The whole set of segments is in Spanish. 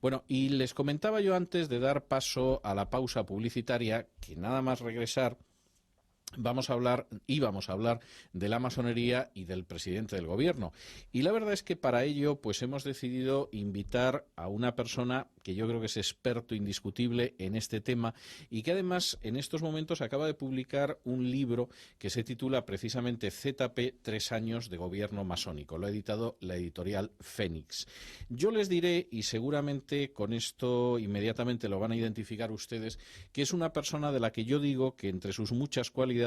Bueno, y les comentaba yo antes de dar paso a la pausa publicitaria que nada más regresar íbamos a hablar de la masonería y del presidente del gobierno. Y la verdad es que para ello pues hemos decidido invitar a una persona que yo creo que es experto indiscutible en este tema y que además en estos momentos acaba de publicar un libro que se titula precisamente ZP, 3 años de gobierno masónico. Lo ha editado la editorial Fénix. Yo les diré, y seguramente con esto inmediatamente lo van a identificar ustedes, que es una persona de la que yo digo que entre sus muchas cualidades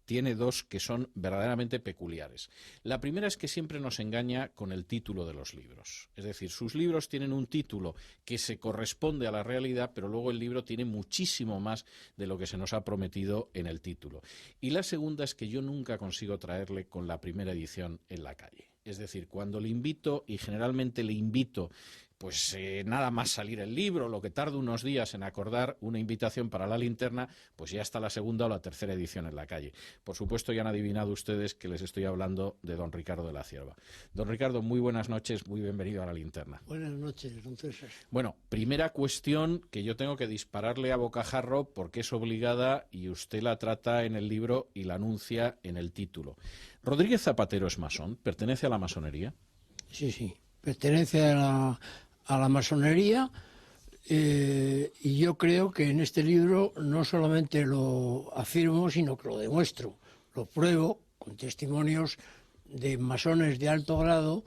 tiene dos que son verdaderamente peculiares. La primera es que siempre nos engaña con el título de los libros. Es decir, sus libros tienen un título que se corresponde a la realidad, pero luego el libro tiene muchísimo más de lo que se nos ha prometido en el título. Y la segunda es que yo nunca consigo traerle con la primera edición en la calle. Es decir, cuando le invito, y generalmente le invito pues nada más salir el libro, lo que tarda unos días en acordar una invitación para la linterna, pues ya está la segunda o la tercera edición en la calle. Por supuesto, ya han adivinado ustedes que les estoy hablando de don Ricardo de la Cierva. Don Ricardo, muy buenas noches, muy bienvenido a la linterna. Buenas noches, don César. Bueno, primera cuestión que yo tengo que dispararle a bocajarro porque es obligada y usted la trata en el libro y la anuncia en el título. ¿Rodríguez Zapatero es masón? ¿Pertenece a la masonería? Sí, pertenece a la masonería y yo creo que en este libro no solamente lo afirmo, sino que lo demuestro, lo pruebo con testimonios de masones de alto grado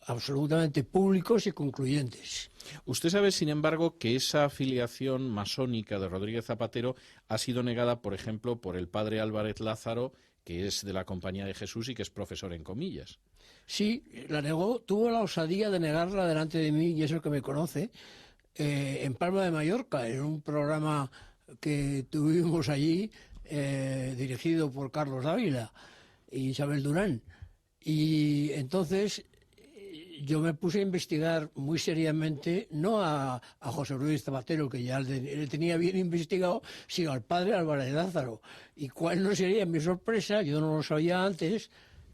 absolutamente públicos y concluyentes. Usted sabe, sin embargo, que esa afiliación masónica de Rodríguez Zapatero ha sido negada, por ejemplo, por el padre Álvarez Lázaro, que es de la Compañía de Jesús y que es profesor en comillas. Sí, la negó, tuvo la osadía de negarla delante de mí, y eso que me conoce, en Palma de Mallorca, en un programa que tuvimos allí, dirigido por Carlos Dávila y Isabel Durán. Y entonces yo me puse a investigar muy seriamente, no a José Luis Zapatero, que ya le tenía bien investigado, sino al padre Álvarez Lázaro. Y cuál no sería mi sorpresa, yo no lo sabía antes,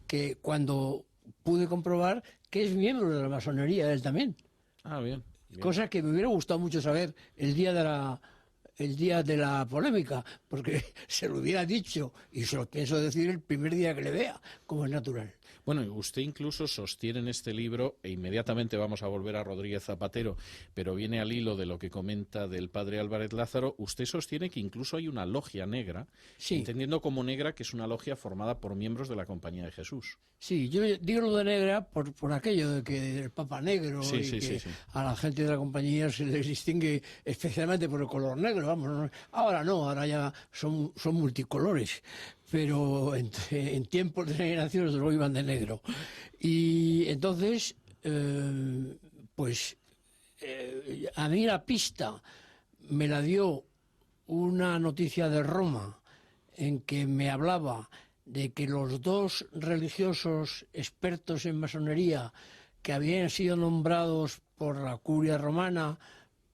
que cuando pude comprobar que es miembro de la masonería, él también. Ah, bien. Cosa que me hubiera gustado mucho saber el día de la polémica, porque se lo hubiera dicho y se lo pienso decir el primer día que le vea, como es natural. Bueno, usted incluso sostiene en este libro, e inmediatamente vamos a volver a Rodríguez Zapatero, pero viene al hilo de lo que comenta del padre Álvarez Lázaro, usted sostiene que incluso hay una logia negra, sí, entendiendo como negra que es una logia formada por miembros de la Compañía de Jesús. Sí, yo digo lo de negra por aquello de que el Papa Negro Sí. a la gente de la compañía se les distingue especialmente por el color negro, vamos. ¿No? Ahora ya son multicolores, pero en tiempos de generaciones luego iban de negro. Y entonces, a mí la pista me la dio una noticia de Roma en que me hablaba de que los dos religiosos expertos en masonería que habían sido nombrados por la curia romana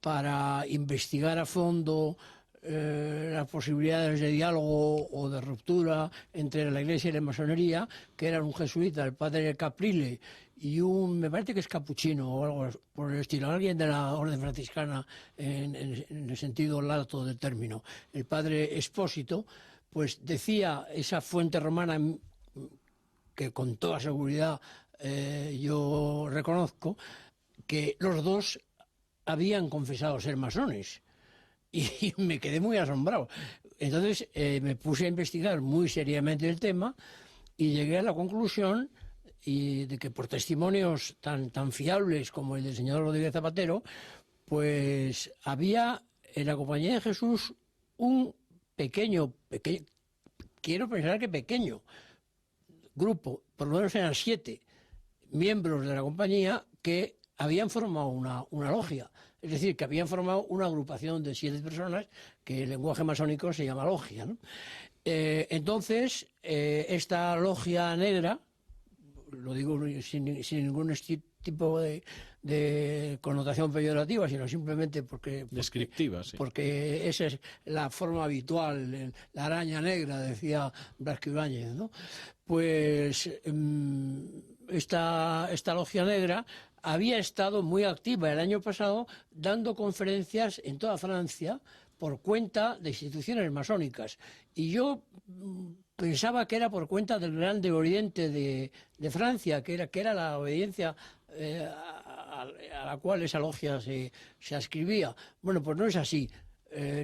para investigar a fondo las posibilidades de diálogo o de ruptura entre la Iglesia y la masonería, que eran un jesuita, el padre Caprile, y me parece que es capuchino o algo por el estilo, alguien de la orden franciscana en el sentido lato del término, el padre Expósito, pues decía esa fuente romana que con toda seguridad yo reconozco, que los dos habían confesado ser masones. Y me quedé muy asombrado. Entonces me puse a investigar muy seriamente el tema y llegué a la conclusión de que por testimonios tan fiables como el del señor Rodríguez Zapatero, pues había en la Compañía de Jesús un pequeño, quiero pensar que pequeño, grupo, por lo menos eran 7 miembros de la compañía que habían formado una logia. Es decir, que habían formado una agrupación de 7 personas que en lenguaje masónico se llama logia, ¿no? Entonces, esta logia negra, lo digo sin ningún tipo de connotación peyorativa, sino simplemente porque descriptiva, sí. Porque esa es la forma habitual, la araña negra, decía Blasco Ibáñez, ¿no? Pues esta logia negra había estado muy activa el año pasado dando conferencias en toda Francia por cuenta de instituciones masónicas. Y yo pensaba que era por cuenta del Grande Oriente de Francia, que era la obediencia a la cual esa logia se adscribía. Bueno, pues no es así.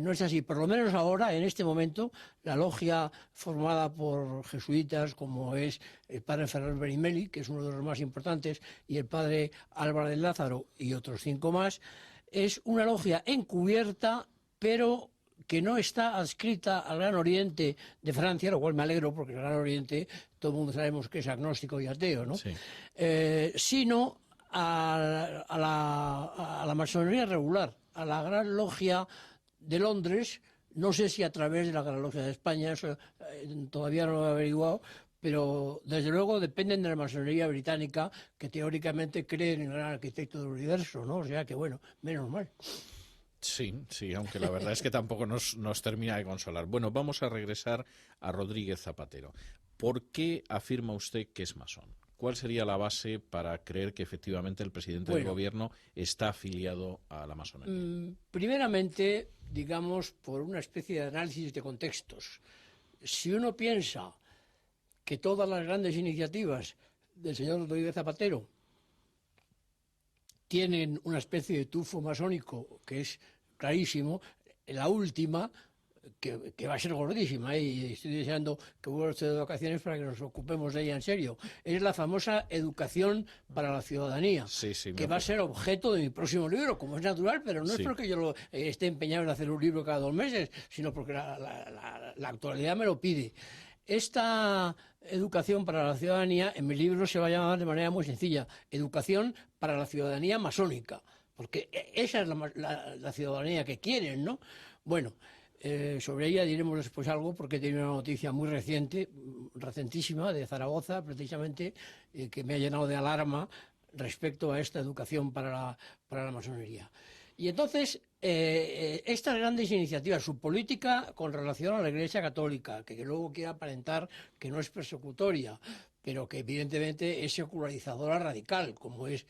No es así, por lo menos ahora, en este momento, la logia formada por jesuitas, como es el padre Ferrer Berimeli, que es uno de los más importantes, y el padre Álvaro de Lázaro y otros 5 más, es una logia encubierta, pero que no está adscrita al Gran Oriente de Francia, lo cual me alegro, porque el Gran Oriente, todo el mundo sabemos que es agnóstico y ateo, ¿no? Sí. Sino a la masonería regular, a la Gran Logia de Londres, no sé si a través de la Gran Logia de España, eso todavía no lo he averiguado, pero desde luego dependen de la masonería británica, que teóricamente cree en el gran arquitecto del universo, ¿no? O sea que, bueno, menos mal. Sí, sí, aunque la verdad es que tampoco nos termina de consolar. Bueno, vamos a regresar a Rodríguez Zapatero. ¿Por qué afirma usted que es masón? ¿Cuál sería la base para creer que efectivamente el presidente del gobierno está afiliado a la masonería? Primeramente, digamos, por una especie de análisis de contextos. Si uno piensa que todas las grandes iniciativas del señor Rodríguez Zapatero tienen una especie de tufo masónico que es clarísimo, la última, que va a ser gordísima, y estoy deseando que vuelva usted de vacaciones para que nos ocupemos de ella en serio, es la famosa educación para la ciudadanía, que va a ser objeto de mi próximo libro, como es natural, pero no es porque yo esté empeñado en hacer un libro cada 2 meses, sino porque la actualidad me lo pide. Esta educación para la ciudadanía en mi libro se va a llamar de manera muy sencilla, Educación para la ciudadanía masónica, porque esa es la ciudadanía que quieren, ¿no? Bueno, sobre ella diremos después algo, porque tiene una noticia muy reciente, recentísima, de Zaragoza, precisamente, que me ha llenado de alarma respecto a esta educación para la masonería. Y entonces, estas grandes iniciativas, su política con relación a la Iglesia Católica, que luego quiere aparentar que no es persecutoria, pero que evidentemente es secularizadora radical, como es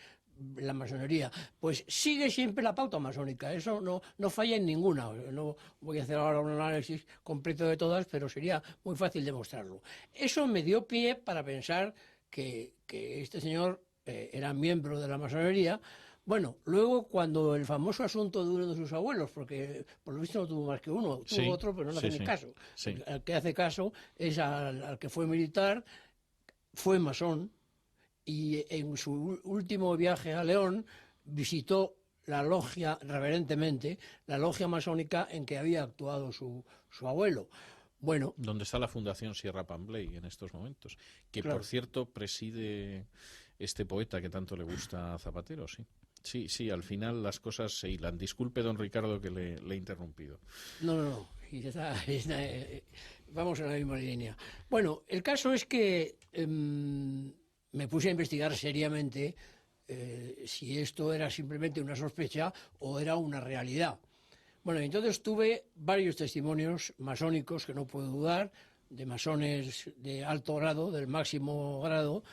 la masonería, pues sigue siempre la pauta masónica, eso no falla en ninguna. No voy a hacer ahora un análisis completo de todas, pero sería muy fácil demostrarlo. Eso me dio pie para pensar que este señor era miembro de la masonería. Bueno, luego cuando el famoso asunto de uno de sus abuelos, porque por lo visto no tuvo más que uno, tuvo otro, pero no hace ni caso. El que hace caso es al que fue militar, fue masón, y en su último viaje a León visitó la logia, reverentemente, la logia masónica en que había actuado su abuelo. Bueno, donde está la Fundación Sierra Pambley en estos momentos, que claro, por cierto preside este poeta que tanto le gusta a Zapatero, sí. Sí, al final las cosas se hilan. Disculpe, don Ricardo, que le he interrumpido. No. Vamos en la misma línea. Bueno, el caso es que me puse a investigar seriamente si esto era simplemente una sospecha o era una realidad. Bueno, entonces tuve varios testimonios masónicos, que no puedo dudar, de masones de alto grado, del máximo grado,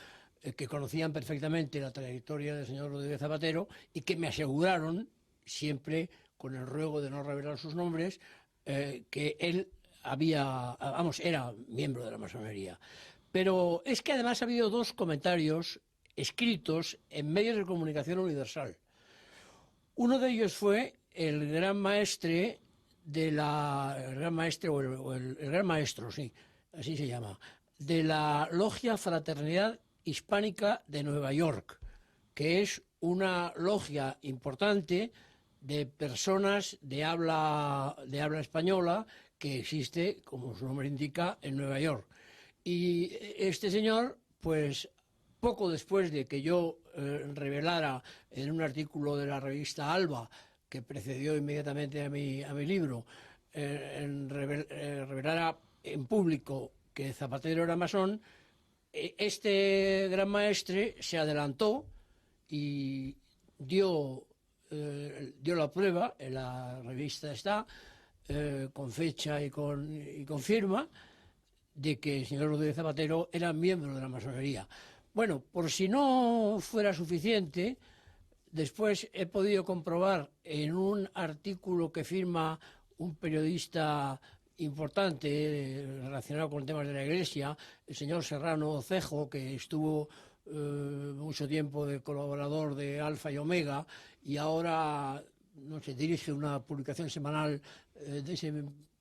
que conocían perfectamente la trayectoria del señor Rodríguez Zapatero y que me aseguraron, siempre con el ruego de no revelar sus nombres, que él era miembro de la masonería. Pero es que además ha habido 2 comentarios escritos en medios de comunicación universal. Uno de ellos fue el gran maestre el gran maestro, sí, así se llama, de la Logia Fraternidad Hispánica de Nueva York, que es una logia importante de personas de habla española que existe, como su nombre indica, en Nueva York. Y este señor, pues poco después de que yo revelara en un artículo de la revista Alba, que precedió inmediatamente a mi libro, revelara en público que Zapatero era masón, este gran maestre se adelantó y dio la prueba, en la revista está, con fecha y con firma, de que el señor Rodríguez Zapatero era miembro de la masonería. Bueno, por si no fuera suficiente, después he podido comprobar en un artículo que firma un periodista importante relacionado con temas de la Iglesia, el señor Serrano Cejo, que estuvo mucho tiempo de colaborador de Alfa y Omega y ahora no sé, dirige una publicación semanal de ese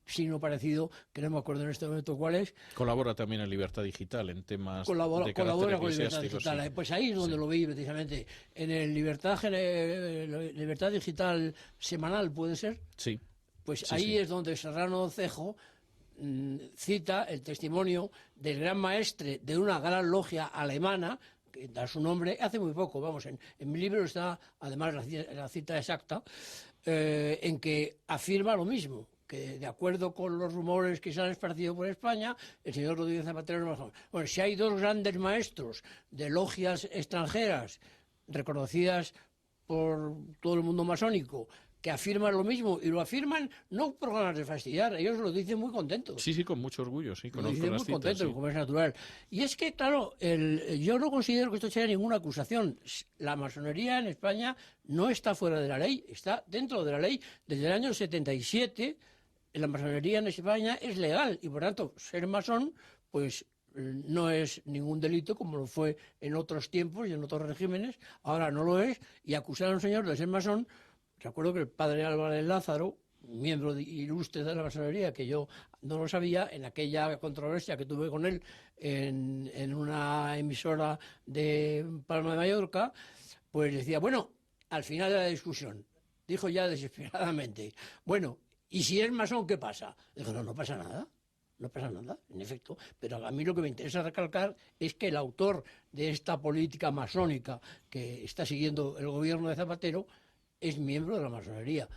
signo parecido, que no me acuerdo en este momento cuál es. Colabora también en Libertad Digital en temas de carácter Colabora con Libertad eclesiástico. Digital. Sí. Pues ahí es donde lo vi precisamente. En el Libertad Digital semanal, ¿puede ser? Sí. Pues Sí, ahí sí. es donde Serrano Cejo cita el testimonio del gran maestre de una gran logia alemana, que da su nombre hace muy poco, vamos, en mi libro está además la cita exacta, en que afirma lo mismo, que de acuerdo con los rumores que se han esparcido por España, el señor Rodríguez Zapatero no es masón. Bueno, si hay dos grandes maestros de logias extranjeras reconocidas por todo el mundo masónico, que afirman lo mismo, y lo afirman no por ganas de fastidiar, ellos lo dicen muy contentos. Sí, con mucho orgullo, sí, Lo conozco dicen las muy citas. contentos, Sí. como es natural. Y es que, claro, yo no considero que esto sea ninguna acusación. La masonería en España no está fuera de la ley, está dentro de la ley. Desde el año 77, la masonería en España es legal, y por tanto, ser masón, pues no es ningún delito como lo fue en otros tiempos y en otros regímenes, ahora no lo es, y acusar a un señor de ser masón. Recuerdo que el padre Álvarez Lázaro, miembro ilustre de la masonería, que yo no lo sabía, en aquella controversia que tuve con él en una emisora de Palma de Mallorca, pues decía, bueno, al final de la discusión, dijo ya desesperadamente, bueno, ¿y si es masón qué pasa? Dijo, no, no pasa nada. No pasa nada, en efecto, pero a mí lo que me interesa recalcar es que el autor de esta política masónica que está siguiendo el gobierno de Zapatero es miembro de la masonería.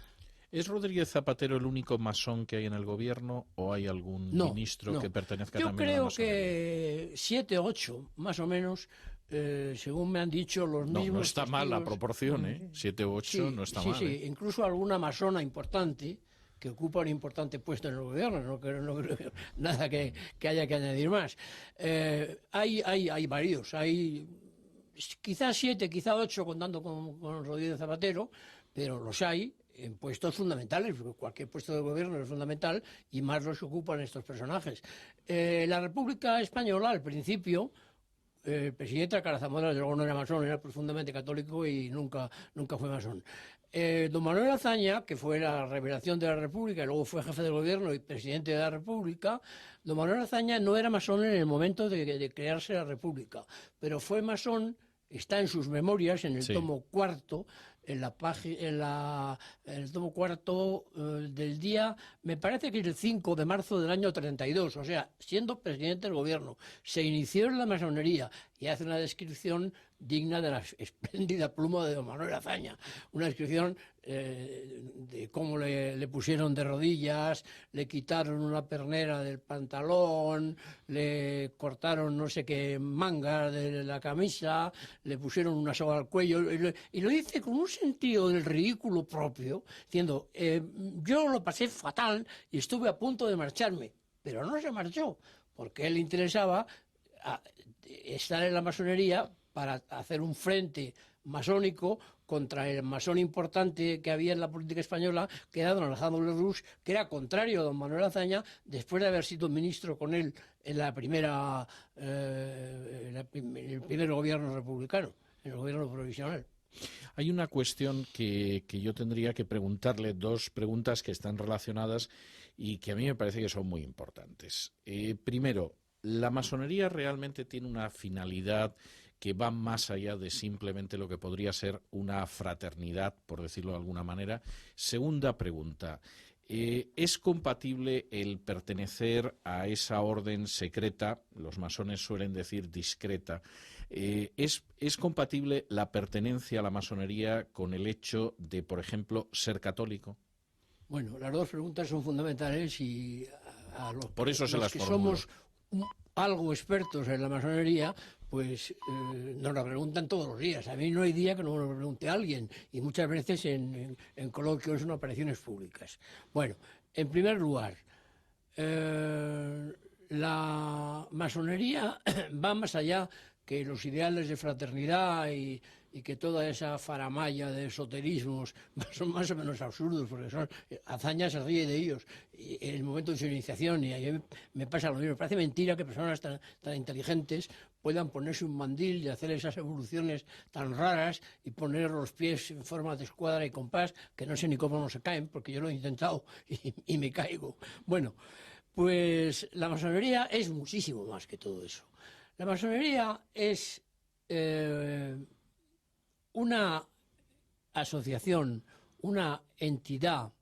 ¿Es Rodríguez Zapatero el único masón que hay en el gobierno o hay algún ministro que pertenezca Yo también a la masonería? Yo creo que 7, 8, más o menos, según me han dicho los mismos No está mal la testigos. proporción, ¿eh? 7 u 8 no está mal. Sí, incluso alguna masona importante que ocupa un importante puesto en el gobierno, no creo nada que haya que añadir más. Hay varios, hay quizás 7, quizás 8 contando con Rodríguez Zapatero, pero los hay en puestos fundamentales, porque cualquier puesto de gobierno es fundamental y más los que ocupan estos personajes. La República Española, al principio, el presidente Alcalá Zamora luego no era masón, era profundamente católico y nunca fue masón. Don Manuel Azaña, que fue la revelación de la República y luego fue jefe del gobierno y presidente de la República, don Manuel Azaña no era masón en el momento de crearse la República, pero fue masón, está en sus memorias, en el tomo cuarto, en el tomo cuarto del día, me parece que es el 5 de marzo del año 32, o sea, siendo presidente del gobierno, se inició en la masonería y hace una descripción digna de la espléndida pluma de don Manuel Azaña, una descripción de cómo le pusieron de rodillas, le quitaron una pernera del pantalón, le cortaron no sé qué manga de la camisa, le pusieron una soga al cuello, y lo dice con un sentido del ridículo propio, diciendo, yo lo pasé fatal y estuve a punto de marcharme, pero no se marchó, porque a él le interesaba estar en la masonería para hacer un frente masónico contra el masón importante que había en la política española, que era don Alejandro Lerroux, que era contrario a don Manuel Azaña, después de haber sido ministro con él en el primer gobierno republicano, en el gobierno provisional. Hay una cuestión que yo tendría que preguntarle, dos preguntas que están relacionadas y que a mí me parece que son muy importantes. Primero, ¿la masonería realmente tiene una finalidad que va más allá de simplemente lo que podría ser una fraternidad, por decirlo de alguna manera? Segunda pregunta, ¿es compatible el pertenecer a esa orden secreta, los masones suelen decir discreta, ¿es compatible la pertenencia a la masonería con el hecho de, por ejemplo, ser católico? Bueno, las dos preguntas son fundamentales y por eso se las que formulo. Somos algo expertos en la masonería, pues nos la preguntan todos los días. A mí no hay día que no me lo pregunte alguien, y muchas veces en coloquios, en apariciones públicas. Bueno, en primer lugar, la masonería va más allá que los ideales de fraternidad y que toda esa faramalla de esoterismos son más o menos absurdos, porque son hazañas, se ríe de ellos en el momento de su iniciación, y a mí me pasa lo mismo. Me parece mentira que personas tan inteligentes puedan ponerse un mandil y hacer esas evoluciones tan raras y poner los pies en forma de escuadra y compás, que no sé ni cómo no se caen, porque yo lo he intentado y me caigo. Bueno, pues la masonería es muchísimo más que todo eso. La masonería es una asociación, una entidad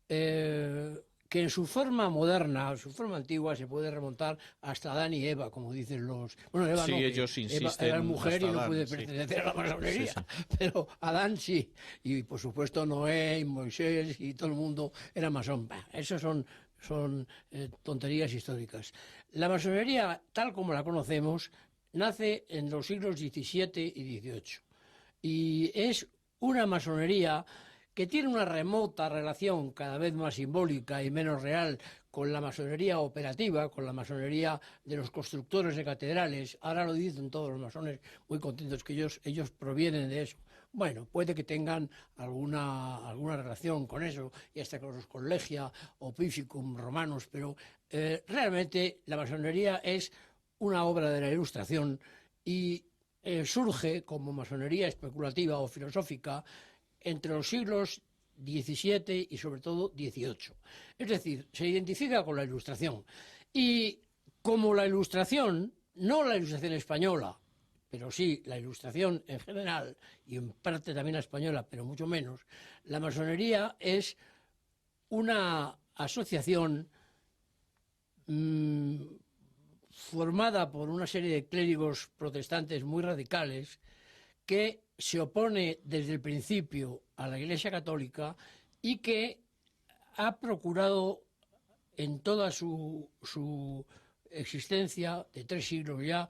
que en su forma moderna, su forma antigua, se puede remontar hasta Adán y Eva, como dicen los... Bueno, Eva sí, no, ellos insisten Eva era mujer y no Adán, puede sí. pertenecer a la masonería, Sí, pero Adán sí, y por supuesto Noé y Moisés y todo el mundo era masón. Esos son tonterías históricas. La masonería, tal como la conocemos, nace en los siglos XVII y XVIII, y es una masonería que tiene una remota relación cada vez más simbólica y menos real con la masonería operativa, con la masonería de los constructores de catedrales. Ahora lo dicen todos los masones muy contentos que ellos provienen de eso. Bueno, puede que tengan alguna relación con eso, y hasta con los Collegia o Pificum romanos, pero realmente la masonería es una obra de la Ilustración y surge como masonería especulativa o filosófica entre los siglos XVII y sobre todo XVIII. Es decir, se identifica con la Ilustración. Y como la Ilustración, no la Ilustración española, pero sí la Ilustración en general, y en parte también la española, pero mucho menos, la masonería es una asociación formada por una serie de clérigos protestantes muy radicales que se opone desde el principio a la Iglesia Católica y que ha procurado en toda su existencia de 3 siglos ya,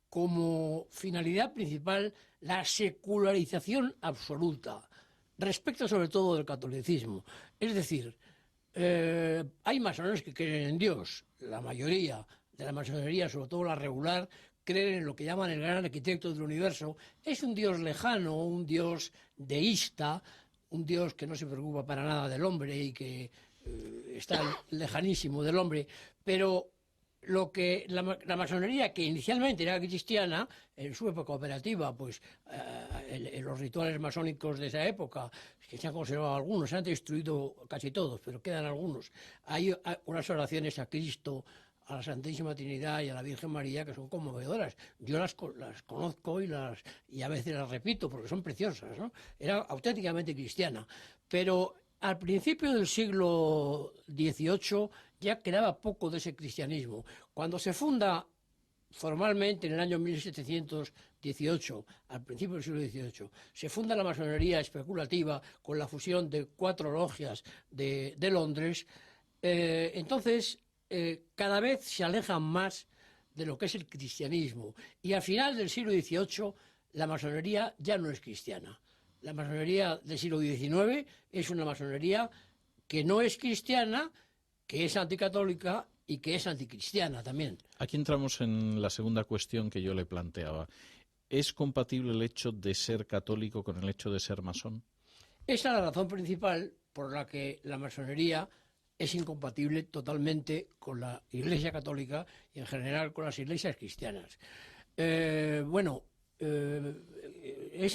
como finalidad principal, la secularización absoluta, respecto sobre todo del catolicismo. Es decir, hay masones que creen en Dios. La mayoría de la masonería, sobre todo la regular, creen en lo que llaman el gran arquitecto del universo. Es un Dios lejano, un Dios deísta, un Dios que no se preocupa para nada del hombre y que está lejanísimo del hombre, pero lo que la masonería, que inicialmente era cristiana, en su época operativa, pues los rituales masónicos de esa época, que se han conservado algunos, se han destruido casi todos, pero quedan algunos. Hay unas oraciones a Cristo, a la Santísima Trinidad y a la Virgen María que son conmovedoras. Yo las conozco y a veces las repito porque son preciosas, ¿no? Era auténticamente cristiana, pero al principio del siglo XVIII ya quedaba poco de ese cristianismo. Cuando se funda formalmente en el año 1718, al principio del siglo XVIII, se funda la masonería especulativa con la fusión de 4 logias de Londres, entonces cada vez se alejan más de lo que es el cristianismo. Y al final del siglo XVIII la masonería ya no es cristiana. La masonería del siglo XIX es una masonería que no es cristiana, que es anticatólica y que es anticristiana también. Aquí entramos en la segunda cuestión que yo le planteaba. ¿Es compatible el hecho de ser católico con el hecho de ser masón? Esa es la razón principal por la que la masonería es incompatible totalmente con la Iglesia Católica y en general con las iglesias cristianas. Es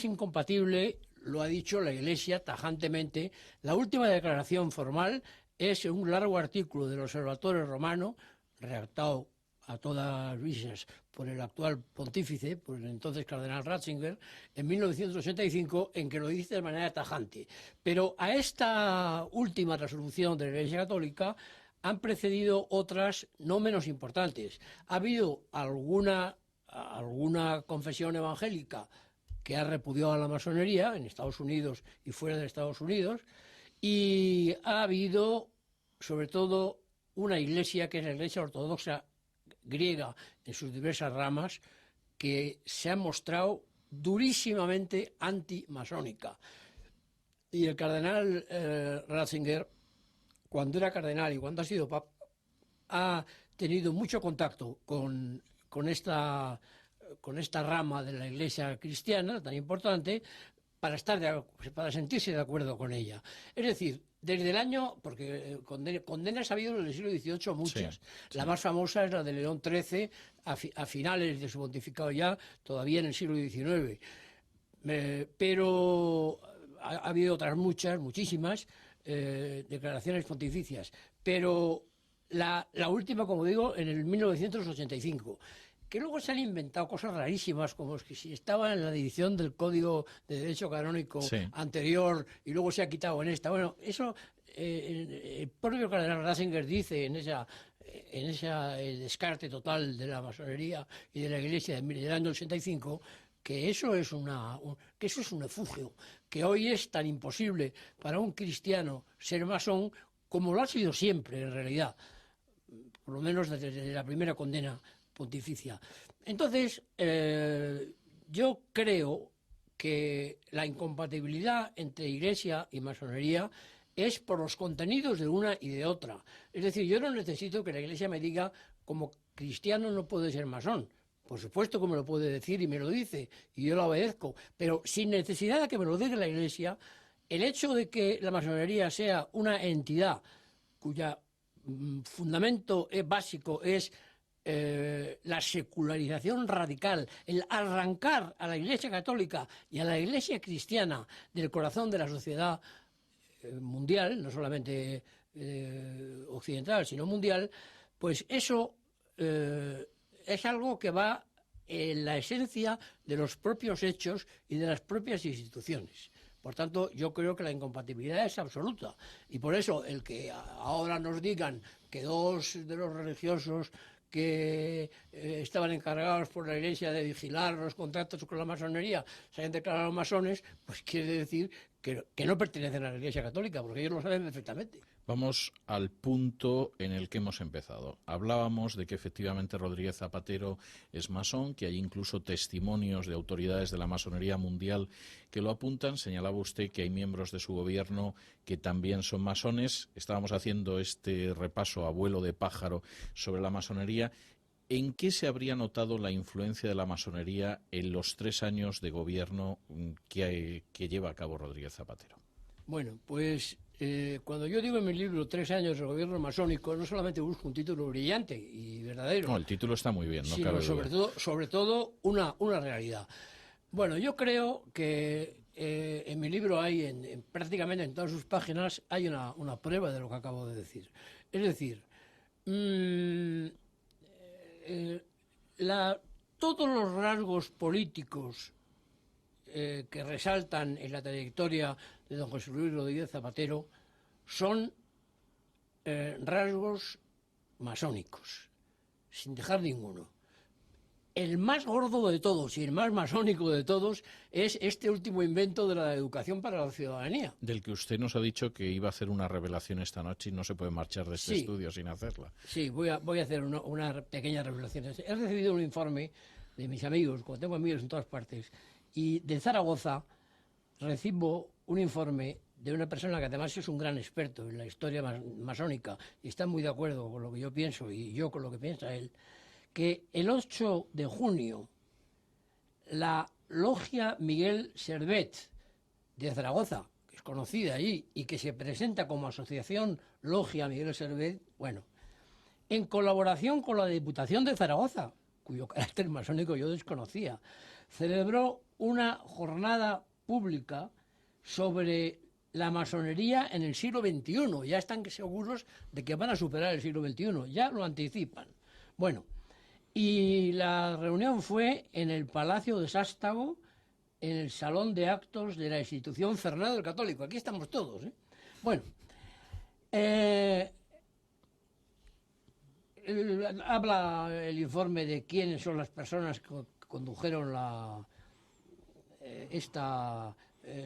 incompatible, lo ha dicho la Iglesia tajantemente. La última declaración formal es un largo artículo del Observatorio Romano, redactado a todas vistas por el actual pontífice, por el entonces cardenal Ratzinger, en 1985, en que lo dice de manera tajante. Pero a esta última resolución de la Iglesia Católica han precedido otras no menos importantes. Ha habido alguna confesión evangélica que ha repudiado a la masonería en Estados Unidos y fuera de Estados Unidos, y ha habido, sobre todo, una iglesia que es la Iglesia Ortodoxa griega en sus diversas ramas, que se ha mostrado durísimamente antimasónica. Y el cardenal Ratzinger, cuando era cardenal y cuando ha sido papa, ha tenido mucho contacto con esta con esta rama de la Iglesia cristiana tan importante para para sentirse de acuerdo con ella. Es decir, desde el año, porque condenas ha habido en el siglo XVIII muchas. Sí. La más famosa es la de León XIII, a finales de su pontificado ya, todavía en el siglo XIX. Pero ha habido otras muchísimas declaraciones pontificias. Pero la última, como digo, en el 1985. Que luego se han inventado cosas rarísimas, como es que si estaba en la edición del Código de Derecho Canónico anterior y luego se ha quitado en esta. Bueno, eso el propio cardenal Ratzinger dice en esa descarte total de la masonería y de la Iglesia del año 85, que eso es que eso es un efugio, que hoy es tan imposible para un cristiano ser masón como lo ha sido siempre, en realidad, por lo menos desde la primera condena pontificia. Entonces, yo creo que la incompatibilidad entre Iglesia y masonería es por los contenidos de una y de otra. Es decir, yo no necesito que la Iglesia me diga, como cristiano no puede ser masón. Por supuesto que me lo puede decir y me lo dice, y yo lo obedezco, pero sin necesidad de que me lo diga la Iglesia, el hecho de que la masonería sea una entidad cuya fundamento básico es la secularización radical, el arrancar a la Iglesia católica y a la Iglesia cristiana del corazón de la sociedad mundial, no solamente occidental, sino mundial, pues eso es algo que va en la esencia de los propios hechos y de las propias instituciones. Por tanto, yo creo que la incompatibilidad es absoluta. Y por eso el que ahora nos digan que dos de los religiosos que estaban encargados por la Iglesia de vigilar los contactos con la masonería se hayan declarado masones, pues quiere decir que no pertenecen a la Iglesia católica, porque ellos lo saben perfectamente. Vamos al punto en el que hemos empezado. Hablábamos de que efectivamente Rodríguez Zapatero es masón, que hay incluso testimonios de autoridades de la masonería mundial que lo apuntan. Señalaba usted que hay miembros de su gobierno que también son masones. Estábamos haciendo este repaso a vuelo de pájaro sobre la masonería. ¿En qué se habría notado la influencia de la masonería en los 3 años de gobierno que lleva a cabo Rodríguez Zapatero? Bueno, pues cuando yo digo en mi libro 3 años de gobierno masónico, no solamente busco un título brillante y verdadero. No, el título está muy bien, no sino cabe duda. sobre todo una realidad. Bueno, yo creo que en mi libro hay, prácticamente en todas sus páginas, hay una prueba de lo que acabo de decir. Es decir, todos los rasgos políticos que resaltan en la trayectoria de don José Luis Rodríguez Zapatero son rasgos masónicos, sin dejar ninguno. El más gordo de todos y el más masónico de todos es este último invento de la educación para la ciudadanía. Del que usted nos ha dicho que iba a hacer una revelación esta noche y no se puede marchar de este estudio sin hacerla. Sí, voy a hacer una pequeña revelación. He recibido un informe de mis amigos, como tengo amigos en todas partes, y de Zaragoza recibo un informe de una persona que además es un gran experto en la historia masónica y está muy de acuerdo con lo que yo pienso y yo con lo que piensa él, que el 8 de junio la Logia Miguel Servet de Zaragoza, que es conocida allí y que se presenta como Asociación Logia Miguel Servet, bueno, en colaboración con la Diputación de Zaragoza, cuyo carácter masónico yo desconocía, celebró una jornada pública sobre la masonería en el siglo XXI. Ya están seguros de que van a superar el siglo XXI, ya lo anticipan. Bueno, y la reunión fue en el Palacio de Sástago, en el Salón de Actos de la Institución Fernando el Católico. Aquí estamos todos, ¿eh? Bueno, habla el informe de quiénes son las personas que condujeron esta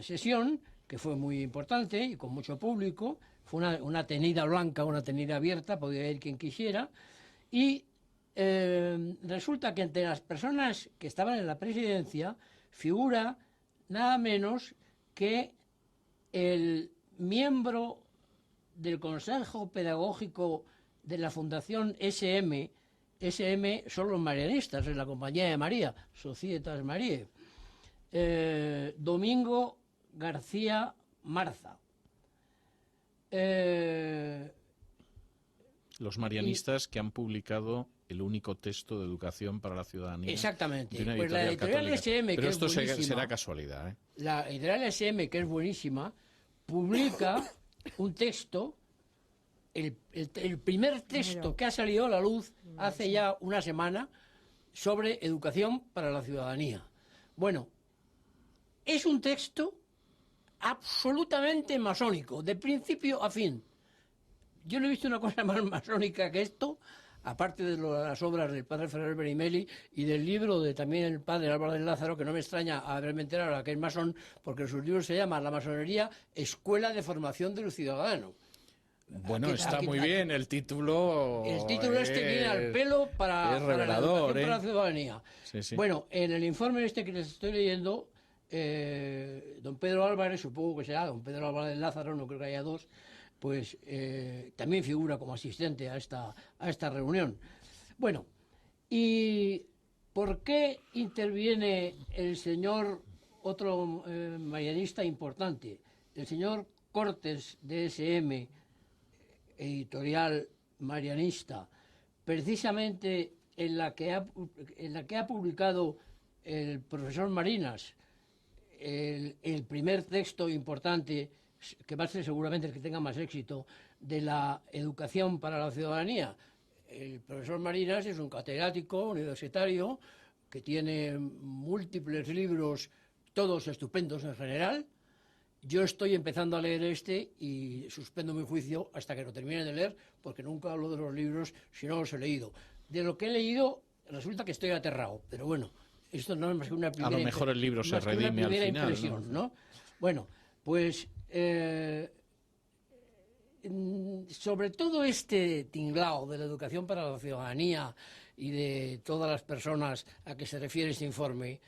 sesión, que fue muy importante y con mucho público. Fue una tenida blanca, una tenida abierta, podía ir quien quisiera. Y resulta que entre las personas que estaban en la presidencia figura nada menos que el miembro del Consejo Pedagógico de la Fundación SM, SM son los marianistas, en la Compañía de María, Societas Mariae. Domingo García Marza. Los marianistas que han publicado el único texto de educación para la ciudadanía. Exactamente. De una Pues la editorial católica. SM, Pero que esto es buenísima, será casualidad, ¿eh? La editorial SM, que es buenísima, publica un texto, el primer texto que ha salido a la luz hace ya una semana, sobre educación para la ciudadanía. Bueno, es un texto absolutamente masónico, de principio a fin. Yo no he visto una cosa más masónica que esto, aparte de las obras del padre Ferrer Benimeli y del libro de también el padre Álvaro de Lázaro, que no me extraña haberme enterado ahora que es masón, porque sus libros se llaman La masonería, Escuela de Formación del Ciudadano. Bueno, está muy bien, el título... El título viene al pelo para, es revelador, para la ciudadanía. Sí, sí. Bueno, en el informe este que les estoy leyendo, don Pedro Álvarez, supongo que será don Pedro Álvarez de Lázaro, no creo que haya dos, pues también figura como asistente a esta reunión. Bueno, ¿y por qué interviene el señor, otro marianista importante, el señor Cortes de SM, editorial marianista, precisamente en la que ha publicado el profesor Marinas, el primer texto importante, que va a ser seguramente el que tenga más éxito, de la educación para la ciudadanía? El profesor Marinas es un catedrático universitario que tiene múltiples libros, todos estupendos en general. Yo estoy empezando a leer este y suspendo mi juicio hasta que lo termine de leer, porque nunca hablo de los libros si no los he leído. De lo que he leído, resulta que estoy aterrado, pero bueno, esto no es más que una primera... A lo mejor el libro se redime al final, ¿no? Bueno, pues sobre todo este tinglao de la educación para la ciudadanía y de todas las personas a que se refiere este informe,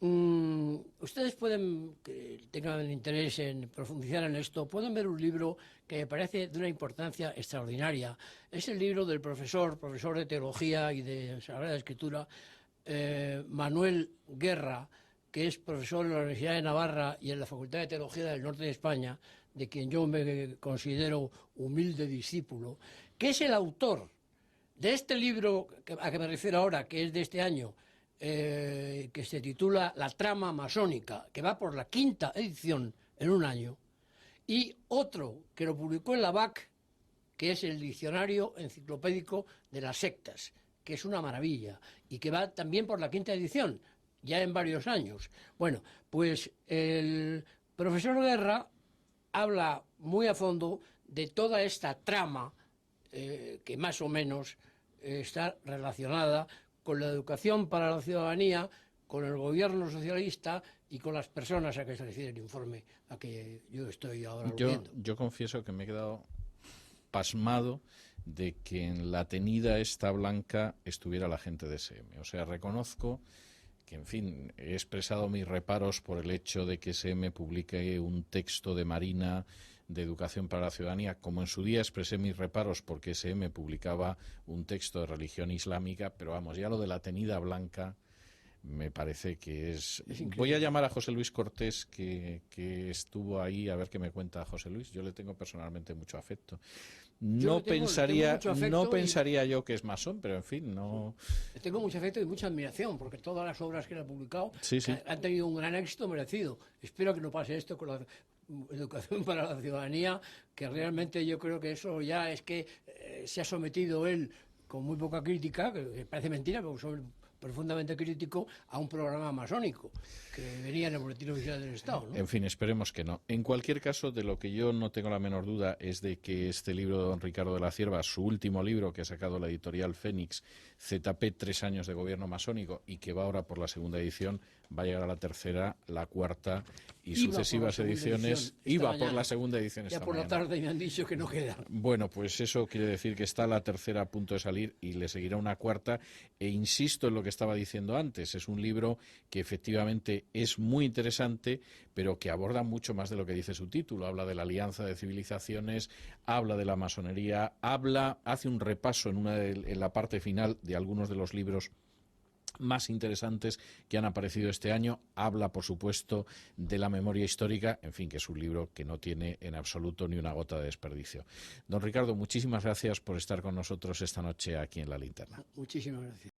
ustedes pueden, que tengan interés en profundizar en esto, pueden ver un libro que me parece de una importancia extraordinaria. Es el libro del profesor de teología y de Sagrada Escritura, Manuel Guerra, que es profesor en la Universidad de Navarra y en la Facultad de Teología del Norte de España, de quien yo me considero humilde discípulo, que es el autor de este libro a que me refiero ahora, que es de este año, que se titula La trama masónica, que va por la 5ª edición en un año, y otro que lo publicó en la BAC, que es el Diccionario Enciclopédico de las Sectas, que es una maravilla, y que va también por la 5ª edición, ya en varios años. Bueno, pues el profesor Guerra habla muy a fondo de toda esta trama que más o menos está relacionada con la educación para la ciudadanía, con el gobierno socialista y con las personas a que se refiere el informe a que yo estoy ahora leyendo. Yo confieso que me he quedado pasmado de que en la tenida esta blanca estuviera la gente de SM. O sea, reconozco que, en fin, he expresado mis reparos por el hecho de que SM publique un texto de Marina de educación para la ciudadanía, como en su día expresé mis reparos porque SM publicaba un texto de religión islámica, pero vamos, ya lo de la tenida blanca me parece que es... Voy a llamar a José Luis Cortés, que estuvo ahí, a ver qué me cuenta José Luis. Yo le tengo personalmente mucho afecto. No pensaría yo que es masón, pero en fin, no... Le tengo mucho afecto y mucha admiración, porque todas las obras que él ha publicado sí. han tenido un gran éxito merecido. Espero que no pase esto con la educación para la ciudadanía, que realmente yo creo que eso ya es que se ha sometido él con muy poca crítica, que parece mentira, pero soy profundamente crítico, a un programa masónico que venía en el Boletín Oficial del Estado, ¿no? En fin, esperemos que no. En cualquier caso, de lo que yo no tengo la menor duda es de que este libro de don Ricardo de la Cierva, su último libro que ha sacado la editorial Fénix, ZP, 3 años de gobierno masónico, y que va ahora por la 2ª edición, va a llegar a la tercera, la cuarta y Iba sucesivas por la segunda ediciones. edición esta Iba por mañana. la segunda edición Ya esta por la mañana. tarde me han dicho que no queda. Bueno, pues eso quiere decir que está la tercera a punto de salir y le seguirá una cuarta. E insisto en lo que estaba diciendo antes, es un libro que efectivamente es muy interesante, pero que aborda mucho más de lo que dice su título. Habla de la alianza de civilizaciones, habla de la masonería, hace un repaso en la parte final de algunos de los libros más interesantes que han aparecido este año. Habla, por supuesto, de la memoria histórica, en fin, que es un libro que no tiene en absoluto ni una gota de desperdicio. Don Ricardo, muchísimas gracias por estar con nosotros esta noche aquí en La Linterna. Muchísimas gracias.